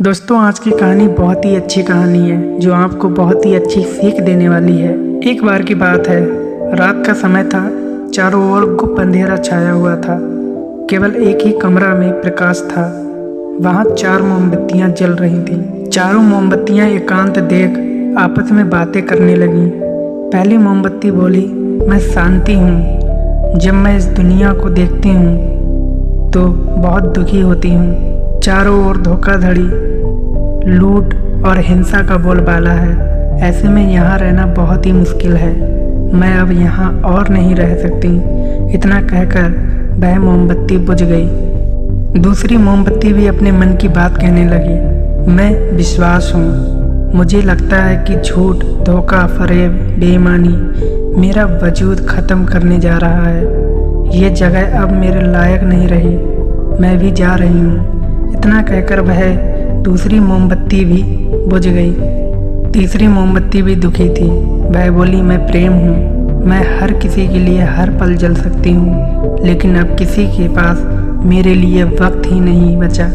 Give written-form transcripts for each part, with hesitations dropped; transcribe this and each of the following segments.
दोस्तों, आज की कहानी बहुत ही अच्छी कहानी है जो आपको बहुत ही अच्छी सीख देने वाली है। एक बार की बात है, रात का समय था। चारों ओर गुप्त अंधेरा छाया हुआ था। केवल एक ही कमरा में प्रकाश था। वहाँ 4 मोमबत्तियाँ जल रही थीं। चारों मोमबत्तियाँ एकांत देख आपस में बातें करने लगीं। पहली मोमबत्ती बोली, मैं शांति हूँ। जब मैं इस दुनिया को देखती हूँ तो बहुत दुखी होती हूँ। चारों ओर धोखाधड़ी, लूट और हिंसा का बोलबाला है। ऐसे में यहाँ रहना बहुत ही मुश्किल है। मैं अब यहाँ और नहीं रह सकती। इतना कहकर वह मोमबत्ती बुझ गई। दूसरी मोमबत्ती भी अपने मन की बात कहने लगी, मैं विश्वास हूँ। मुझे लगता है कि झूठ, धोखा, फरेब, बेईमानी मेरा वजूद ख़त्म करने जा रहा है। ये जगह अब मेरे लायक नहीं रही। मैं भी जा रही हूँ। इतना कहकर वह दूसरी मोमबत्ती भी बुझ गई। तीसरी मोमबत्ती भी दुखी थी। वह बोली, मैं प्रेम हूँ। मैं हर किसी के लिए हर पल जल सकती हूँ, लेकिन अब किसी के पास मेरे लिए वक्त ही नहीं बचा।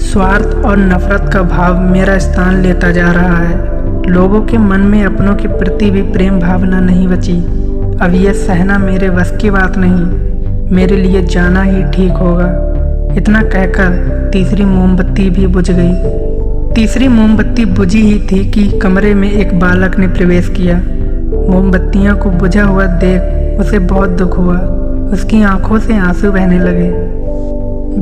स्वार्थ और नफरत का भाव मेरा स्थान लेता जा रहा है। लोगों के मन में अपनों के प्रति भी प्रेम भावना नहीं बची। अब यह सहना मेरे बस की बात नहीं। मेरे लिए जाना ही ठीक होगा। इतना कहकर तीसरी मोमबत्ती भी बुझ गई। तीसरी मोमबत्ती बुझी ही थी कि कमरे में एक बालक ने प्रवेश किया। मोमबत्तियां को बुझा हुआ देख उसे बहुत दुख हुआ। उसकी आंखों से आंसू बहने लगे।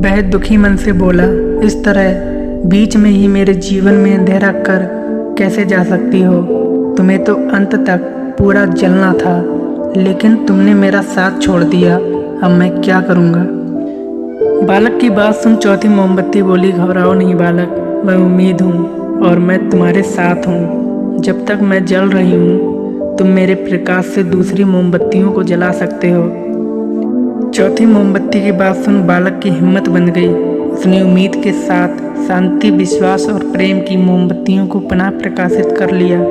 वह दुखी मन से बोला, इस तरह बीच में ही मेरे जीवन में अंधेरा कर कैसे जा सकती हो? तुम्हें तो अंत तक पूरा जलना था, लेकिन तुमने मेरा साथ छोड़ दिया। अब मैं क्या करूँगा? बालक की बात सुन चौथी मोमबत्ती बोली, घबराओ नहीं बालक, मैं उम्मीद हूँ और मैं तुम्हारे साथ हूँ। जब तक मैं जल रही हूँ तुम मेरे प्रकाश से दूसरी मोमबत्तियों को जला सकते हो। चौथी मोमबत्ती की बात सुन बालक की हिम्मत बन गई। उसने उम्मीद के साथ शांति, विश्वास और प्रेम की मोमबत्तियों को पुनः प्रकाशित कर लिया।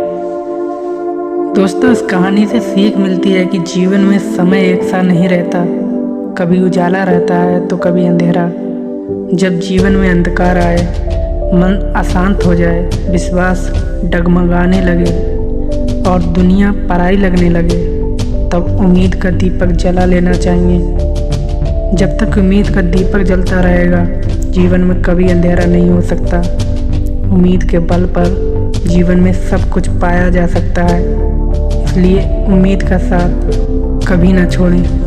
दोस्तों, इस कहानी से सीख मिलती है कि जीवन में समय एक सा नहीं रहता। कभी उजाला रहता है तो कभी अंधेरा। जब जीवन में अंधकार आए, मन अशांत हो जाए, विश्वास डगमगाने लगे और दुनिया पराई लगने लगे, तब उम्मीद का दीपक जला लेना चाहिए। जब तक उम्मीद का दीपक जलता रहेगा, जीवन में कभी अंधेरा नहीं हो सकता। उम्मीद के बल पर जीवन में सब कुछ पाया जा सकता है। इसलिए उम्मीद का साथ कभी ना छोड़ें।